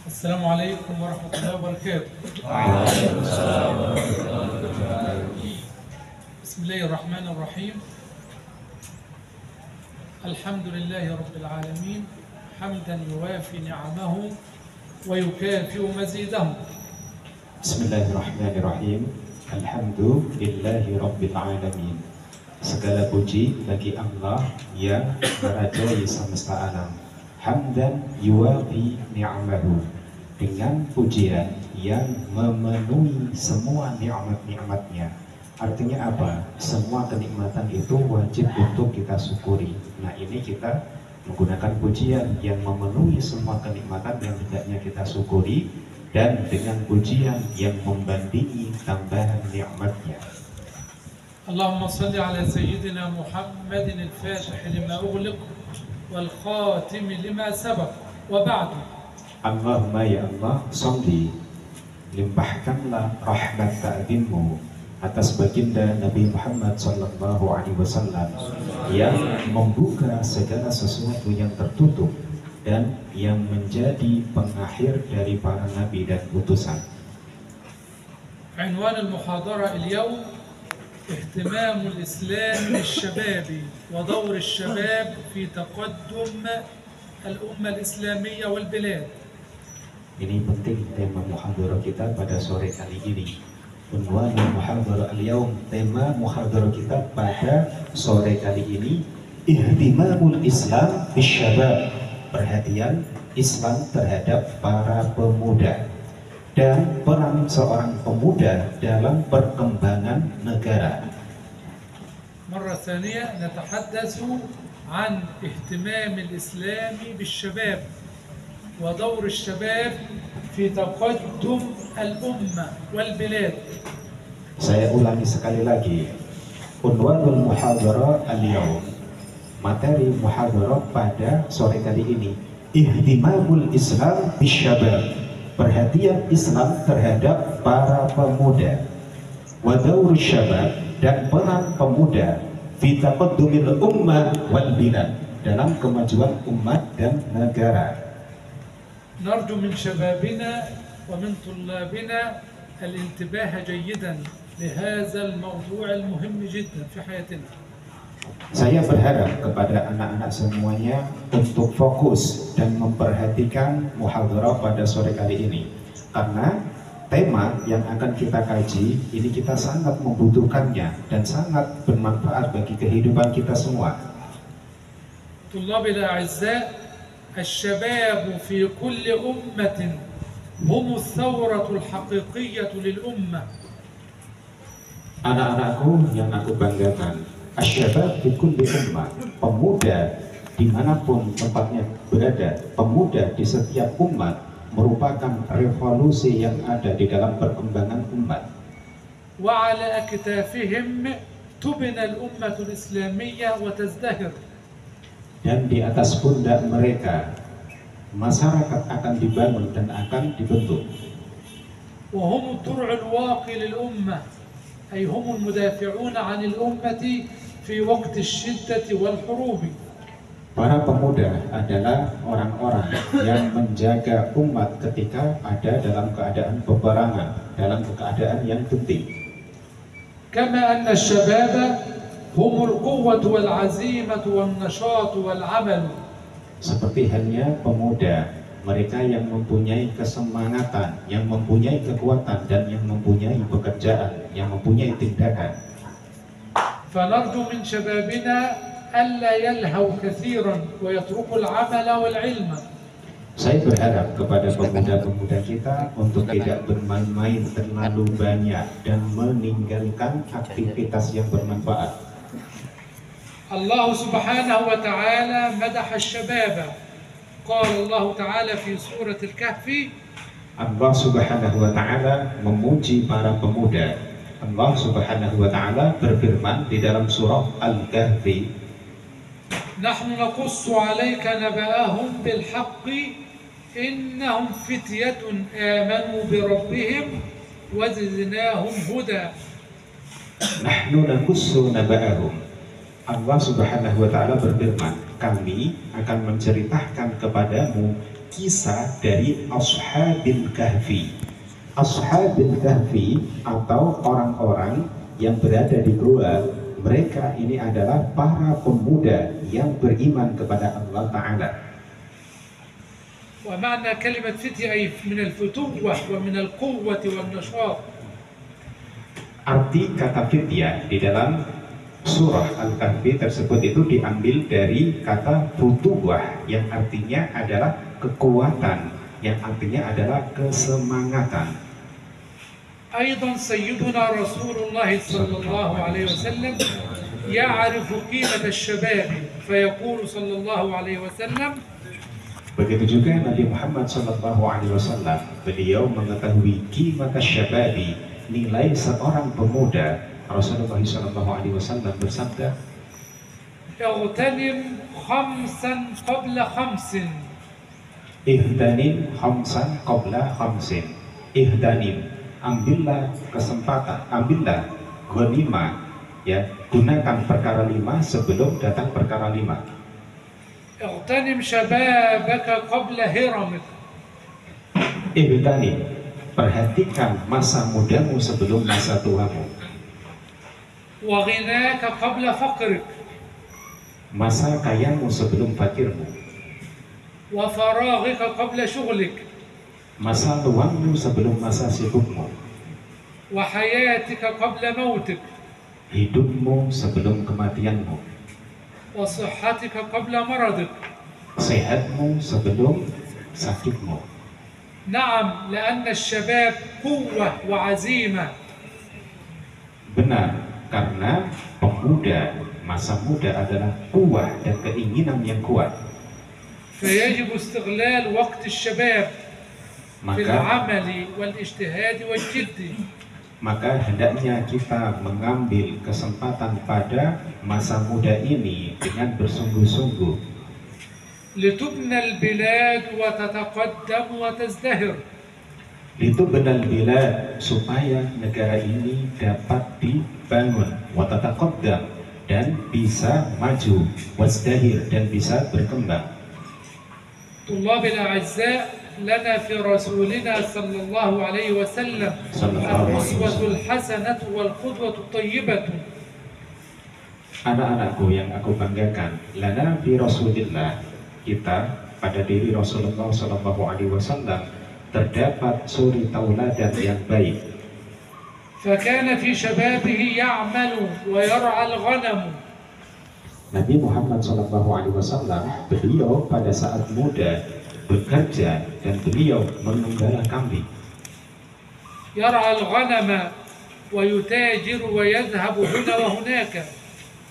السلام عليكم ورحمة الله وبركاته. وعليكم السلام ورحمة الله وبركاته. بسم الله الرحمن الرحيم. الحمد لله رب العالمين حمدا يوافي نعمه ويكافئ مزيده. Bismillahirrahmanirrahim. Alhamdulillahi Rabbil Alamin. Segala puji bagi Allah yang merajai semesta alam. Hamdan yuwafi ni'amahu, dengan pujian yang memenuhi semua nikmat-nikmatnya. Artinya apa? Semua kenikmatan itu wajib untuk kita syukuri. Nah, ini kita menggunakan pujian yang memenuhi semua kenikmatan yang hendaknya kita syukuri, dan dengan pujian yang membandingi tambahan nikmatnya. اللهم صل على سيدنا محمد الفاتح لما أغلق والخاتم لما سبق وبعد. Allahumma ya Allah, sholli, limpahkanlah rahmat ta'zimmu atas baginda Nabi Muhammad sallallahu alaihi wasallam yang membuka segala sesuatu yang tertutup dan yang menjadi pengakhir dari para nabi dan utusan. عنوان المحاضرة اليوم اهتمام الإسلام بالشباب ودور الشباب في تقدم الأمة الإسلامية والبلاد. Ini penting tema muhadharah kita pada sore kali ini. Unwan muhadharah al-yaum, tema muhadharah kita pada sore kali ini, ihtimamul Islam bisyabab, perhatian Islam terhadap para pemuda dan peran seorang pemuda dalam perkembangan negara. مرة ثانية نتحدث عن اهتمام الإسلام بالشباب ودور الشباب في تقدم الأمة والبلاد. Saya ulangi sekali lagi. Unwanul muhadharah al-yaum, materi muhadharah pada sore kali ini, ihtimamul Islam bisyabab, perhatian Islam terhadap para pemuda, wa daurus syabab, dan peran pemuda fi taqaddumil ummah wal bilad, dalam kemajuan umat dan negara. نرجو من شبابنا ومن طلابنا الانتباه جيدا لهذا الموضوع المهم جدا في حياتنا. Saya berharap kepada anak-anak semuanya untuk fokus dan memperhatikan muhadharah pada sore kali ini, karena tema yang akan kita kaji ini kita sangat membutuhkannya dan sangat bermanfaat bagi kehidupan kita semua. طلابي الأعزاء، الشباب في كل أمة هم الثورة الحقيقية للأمة. Anak-anakku yang aku banggakan, asyabab fi kulli ummah, pemuda dimanapun tempatnya berada, pemuda di setiap umat merupakan revolusi yang ada di dalam perkembangan umat. وعلى أكتافهم تبنى الأمة الإسلامية وتزدهر. Dan di atas pundak mereka masyarakat akan dibangun dan akan dibentuk. وهم الدرع الواقي للأمة، أي هم المدافعون عن الأمة في وقت الشدة والحروب. Para pemuda adalah orang-orang yang menjaga umat ketika ada dalam keadaan peperangan, dalam keadaan yang genting. كما أن الشباب هم القوة والعزيمة والنشاط والعمل. Seperti halnya pemuda, mereka yang mempunyai kesemangatan, yang mempunyai kekuatan, dan yang mempunyai pekerjaan, yang mempunyai tindakan. فنرجو من شبابنا ألا يلهوا كثيرا ويتركوا العمل والعلم. Saya berharap kepada pemuda-pemuda kita untuk tidak bermain-main terlalu banyak dan meninggalkan aktivitas yang bermanfaat. الله سبحانه وتعالى مدح الشباب. قال الله تعالى في سورة الكهف. Allah Subhanahu wa Ta'ala memuji para pemuda. Allah Subhanahu wa Ta'ala berfirman di dalam surah Al-Kahfi, نحن نقص عليك نبأهم بالحق إنهم فتية آمنوا بربهم وزدناهم هدى. Nahnu nakussu naba'ahum. Allah Subhanahu wa Ta'ala berfirman, kami akan menceritakan kepadamu kisah dari Ashabil Kahfi. Ashabil Kahfi atau orang-orang yang berada di gua, mereka ini adalah para pemuda yang beriman kepada Allah Ta'ala. ومعنى كلمة فتية أي من الفتوة ومن القوة والنشاط. Arti kata fityah di dalam surah Al-Kahfi tersebut itu diambil dari kata futuwah yang artinya adalah kekuatan, yang artinya adalah kesemangatan. أيضا سيدنا رسول الله صلى الله عليه وسلم يعرف قيمة الشباب فيقول صلى الله عليه وسلم. Begitu juga Nabi Muhammad SAW, beliau mengetahui qimmat asyababi, nilai seorang pemuda. Rasulullah SAW bersabda, اغتنم خمسا قبل خمس. Ihdanim khamsan qabla khamsin. Ihdanim, ambillah kesempatan, ambillah ghanimah, ya, gunakan perkara 5 sebelum datang perkara 5. اغتنم شبابك قبل هرمك. Ihdanim, perhatikan masa mudamu sebelum masa tuamu. وغناك قبل فقرك. Masa kayamu sebelum fakirmu. وفراغك قبل شغلك. Masa luangmu sebelum masa sibukmu. وحياتك قبل موتك. Hidupmu sebelum kematianmu. وصحتك قبل مرضك. Sehatmu sebelum sakitmu. نعم لأن الشباب قوة وعزيمة. Benar, karena pemuda, masa muda adalah kuat dan keinginan yang kuat. فيجب استغلال وقت الشباب في Maka العمل والاجتهاد والجد. maka hendaknya kita mengambil kesempatan pada masa muda ini dengan bersungguh-sungguh. لتبنى البلاد وتتقدم وتزدهر. Itu benar bila supaya negara ini dapat dibangun, watataqaddam, dan bisa maju, wasdahir, dan bisa berkembang. طلاب الأعزاء لنا في رسولنا صلى الله عليه وسلم الأسوة الحسنة والقدوة الطيبة. Anak-anakku yang aku banggakan, lana fi Rasulillah, kita pada diri Rasulullah SAW terdapat suri tauladan yang baik. فكان في شبابه يعمل ويرعى الغنم. Nabi Muhammad SAW, beliau pada saat muda bekerja dan beliau mengembala kambing. يرعى الغنم ويتاجر ويذهب هنا وهناك.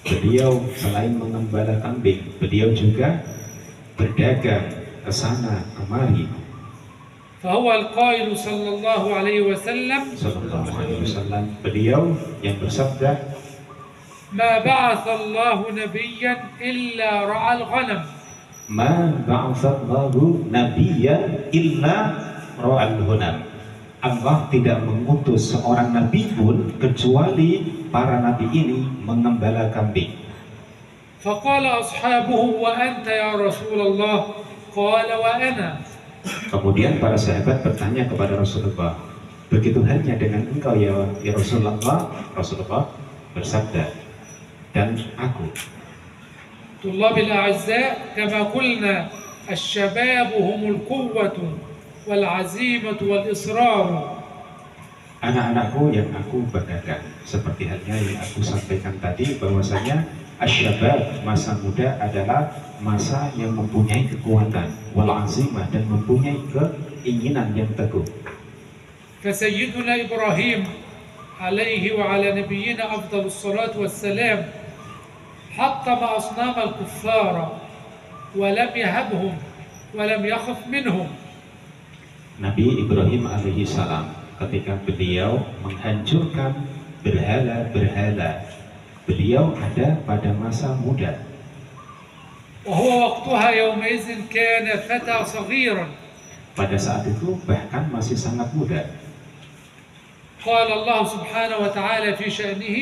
Beliau selain mengembala kambing, beliau juga berdagang ke sana kemari. فهو القائل صلى الله عليه وسلم. Sallallahu alaihi wasallam, beliau yang bersabda, ما بعث الله نبيا إلا رعى الغنم. Ma ba'atsallahu nabiyyan illa ra'al ghanam. Allah tidak mengutus seorang nabi pun kecuali para nabi ini mengembala kambing. فقال أصحابه وأنت يا رسول الله؟ قال وأنا. Kemudian para sahabat bertanya kepada Rasulullah, begitu halnya dengan engkau ya Rasulullah? Rasulullah bersabda, dan aku. طلاب الأعزاء كما قلنا الشباب هم القوة والعزيمة والإصرار. Anak-anakku yang aku banggakan, seperti halnya yang aku sampaikan tadi, bahwasanya asyabab, masa muda adalah masa yang mempunyai kekuatan, wal azimah, dan mempunyai keinginan yang teguh. فسيدنا إبراهيم عليه وعلى نبينا أفضل الصلاة والسلام حطم أصنام الكفار ولم يهبهم ولم يخف منهم. Nabi Ibrahim alaihi salam ketika beliau menghancurkan berhala-berhala, beliau ada pada masa muda. وهو وقتها يومئذ كان فتى صغيرا. Pada saat itu bahkan masih sangat muda. قال الله سبحانه وتعالى في شأنه.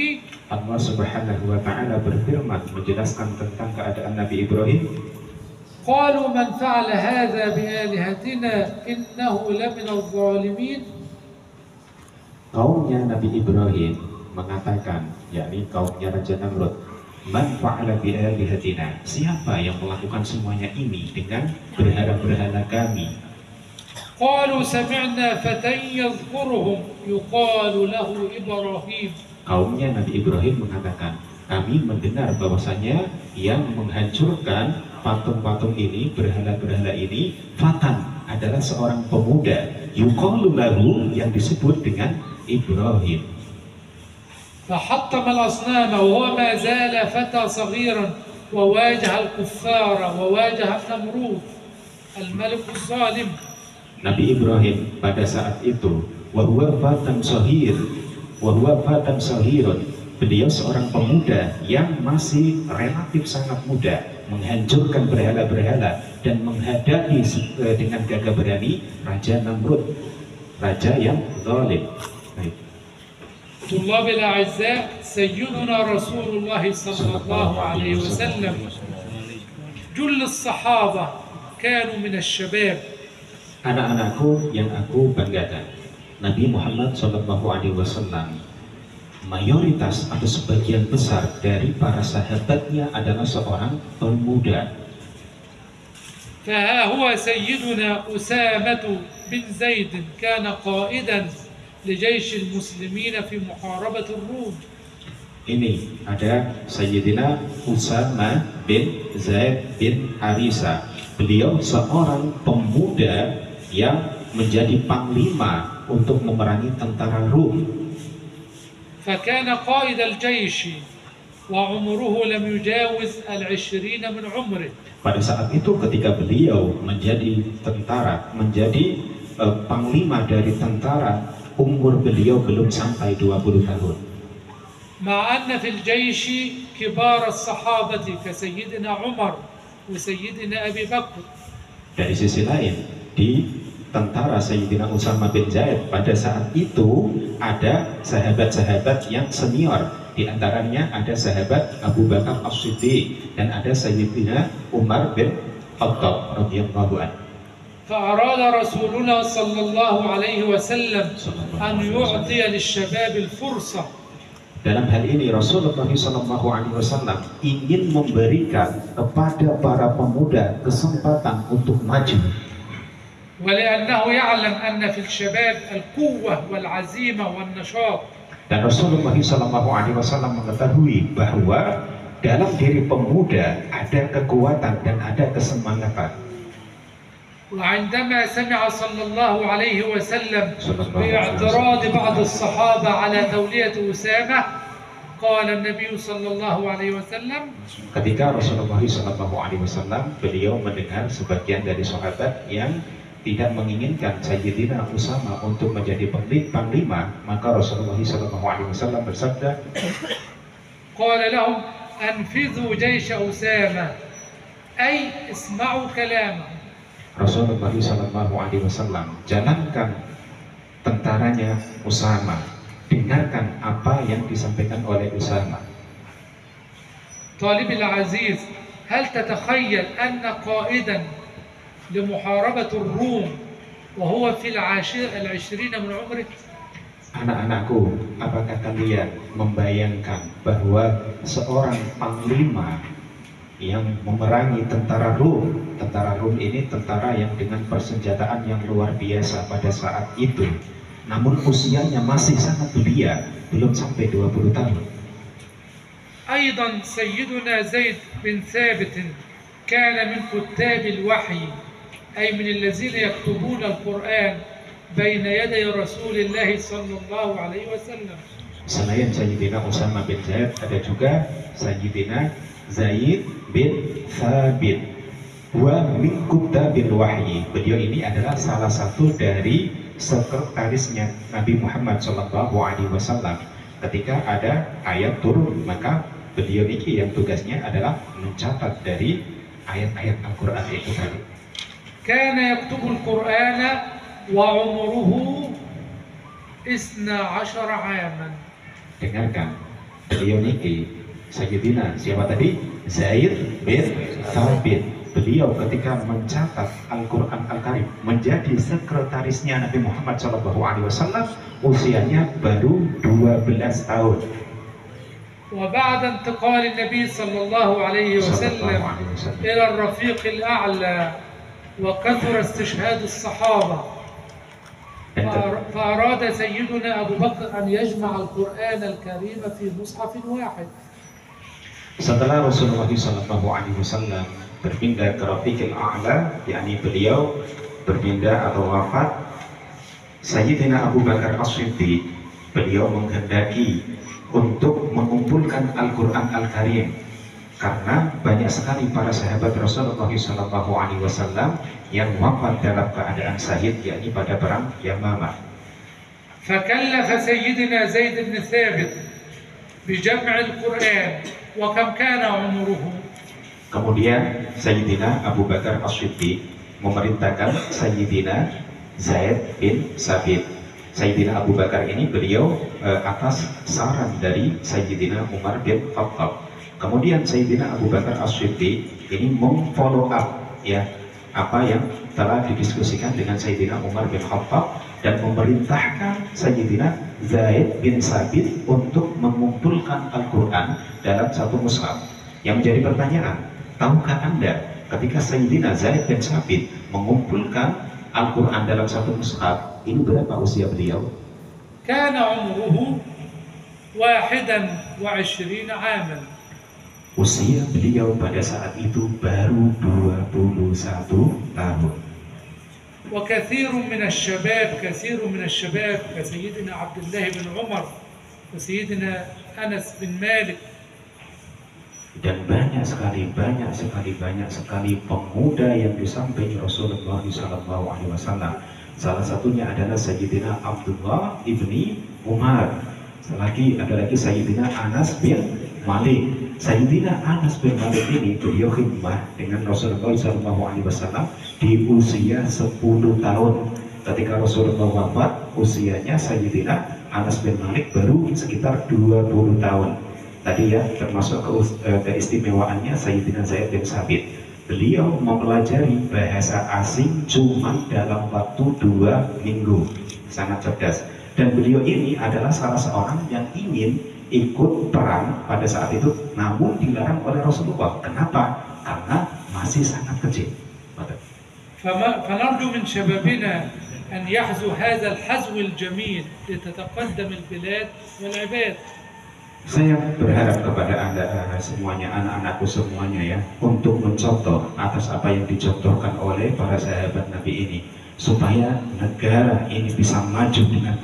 Allah Subhanahu wa Ta'ala berfirman menjelaskan tentang keadaan Nabi Ibrahim. قالوا من فعل هذا بآلهتنا إنه لمن الظالمين. Kaumnya Nabi Ibrahim mengatakan, yakni kaumnya Raja Namrud, man fa'ala bi'alihatina, siapa yang melakukan semuanya ini dengan berhala-berhala kami? قالوا سمعنا فتى يذكرهم يقال له إبراهيم. Kaumnya Nabi Ibrahim mengatakan, kami mendengar bahwasanya yang menghancurkan patung-patung ini, berhala-berhala ini, fatan, adalah seorang pemuda, yuqalu lahu, yang disebut dengan Ibrahim. فحطم الأصنام وهو ما زال فتى صغيرا وواجه الكفار وواجه النمرود الملك الظالم. Nabi Ibrahim pada saat itu wahwa fatan sahirun, beliau seorang pemuda yang masih relatif sangat muda, menghancurkan berhala-berhala dan menghadapi dengan gagah berani Raja Namrud, raja yang zalim. Baik. طلاب الأعزاء، سيدنا رسول الله صلى الله عليه وسلم جل الصحابة كانوا من الشباب. Anak-anakku yang aku banggakan, Nabi Muhammad SAW mayoritas atau sebagian besar dari para sahabatnya adalah seorang pemuda. فها هو سيدنا أسامة بن زيد كان قائدا لجيش المسلمين في محاربة الروم. Ini ada Sayyidina Usama bin Zaid bin Harisa. Beliau seorang pemuda yang menjadi panglima untuk memerangi tentara Rum. فكان قائد الجيش وعمره لم يجاوز 20 من عمره. Pada saat itu ketika beliau menjadi tentara, menjadi panglima dari tentara, umur beliau belum sampai 20 tahun. مع أن في الجيش كبار الصحابة كسيدنا عمر وسيدنا أبي بكر. Dari sisi lain, di tentara Sayyidina Usama bin Zaid pada saat itu ada sahabat-sahabat yang senior. Di antaranya ada sahabat Abu Bakar As-Siddiq dan ada Sayyidina Umar bin Khattab radhiyallahu anhu. فأراد رسولنا صلى الله عليه وسلم أن يعطي للشباب الفرصة. Dalam hal ini Rasulullah SAW ingin memberikan kepada para pemuda kesempatan untuk maju. ولأنه يعلم أن في الشباب القوة والعزيمة والنشاط. Dan Rasulullah SAW mengetahui bahwa dalam diri pemuda ada kekuatan dan ada kesemangatan. وعندما سمع صلى الله عليه وسلم باعتراض بعض الصحابة على تولية أسامة قال النبي صلى الله عليه وسلم. Ketika Rasulullah SAW beliau mendengar sebagian dari sahabat yang tidak menginginkan Sayyidina Usama untuk menjadi panglima, maka Rasulullah SAW bersabda, قال لهم أنفذوا جيش أسامة أي اسمعوا كلامه. Rasulullah SAW, jalankan tentaranya Usama, dengarkan apa yang disampaikan oleh Usama. طالب العزيز، هل تتخيل أن قائدا لمحاربة الروم وهو في 20 من عمره؟ Anak-anakku, apakah kalian membayangkan bahwa seorang panglima yang memerangi tentara Rum? Tentara Rum ini tentara yang dengan persenjataan yang luar biasa pada saat itu. Namun usianya masih sangat belia, belum sampai 20 tahun. أيضا سيدنا زيد بن ثابت كان من كتاب الوحي، أي من الذين يكتبون القرآن بين يدي رسول الله صلى الله عليه وسلم. Selain Sayyidina Usama bin Zaid, ada juga Sayyidina Zaid bin Thabit wa min kutabil wahyi. Beliau ini adalah salah satu dari sekretarisnya Nabi Muhammad SAW. Ketika ada ayat turun, maka beliau ini yang tugasnya adalah mencatat dari ayat-ayat Al-Quran itu tadi. كان يكتب القرآن وعمره 12 عاما. Dengarkan, beliau ini Sayyidina siapa tadi? Zaid bin Thabit. beliau ketika mencatat Al-Quran Al-Karim menjadi sekretarisnya Nabi Muhammad SAW, usianya baru 12 tahun. وبعد انتقال النبي صلى الله عليه وسلم إلى الرفيق الأعلى وكثر استشهاد الصحابة فأراد سيدنا أبو بكر أن يجمع القرآن الكريم في مصحف واحد. Setelah Rasulullah SAW berpindah ke Rafiqil A'la, yakni beliau berpindah atau wafat, Sayyidina Abu Bakar As-Siddiq, beliau menghendaki untuk mengumpulkan Al-Quran Al-Karim karena banyak sekali para sahabat Rasulullah SAW yang wafat dalam keadaan syahid, yakni pada perang Yamamah. فكلف سيدنا زيد بن ثابت بجمع القرآن وكم كان عمره. Kemudian Sayyidina Abu Bakar As-Siddiq memerintahkan Sayyidina Zaid bin Sabit. Sayyidina Abu Bakar ini beliau atas saran dari Sayyidina Umar bin Khattab. Kemudian Sayyidina Abu Bakar As-Siddiq ini memfollow up ya apa yang telah didiskusikan dengan Sayyidina Umar bin Khattab dan memerintahkan Sayyidina Zaid bin Sabit untuk mengumpulkan Al-Quran dalam satu mushaf. Yang menjadi pertanyaan, tahukah Anda ketika Sayyidina Zaid bin Sabit mengumpulkan Al-Quran dalam satu mushaf, ini berapa usia beliau? كان عمره 21 عاما. Usia beliau pada saat itu baru 21 tahun. وكثير من الشباب كسيدنا عبد الله بن عمر وسيدنا أنس بن مالك. Dan banyak sekali pemuda yang disamping Rasulullah SAW. Salah satunya adalah Sayyidina Abdullah ibni Umar. Ada lagi Sayyidina Anas bin Malik. Sayyidina Anas bin Malik ini beliau khidmah dengan Rasulullah SAW di usia 10 tahun. Ketika Rasulullah wafat, usianya Sayyidina Anas bin Malik baru sekitar 20 tahun. Tadi ya, termasuk keistimewaannya Sayyidina Zaid bin Sabit. Beliau mempelajari bahasa asing cuma dalam waktu 2 minggu. Sangat cerdas. Dan beliau ini adalah salah seorang yang ingin ikut perang pada saat itu, namun dilarang oleh Rasulullah. Kenapa? Karena masih sangat kecil. فنرجو من شبابنا أن يحذو هذا الحذو الجميل لتتقدم البلاد والعباد. Saya berharap kepada Anda semuanya, anak-anakku semuanya ya, untuk mencontoh atas apa yang dicontohkan oleh para sahabat Nabi ini, supaya negara ini bisa maju dengan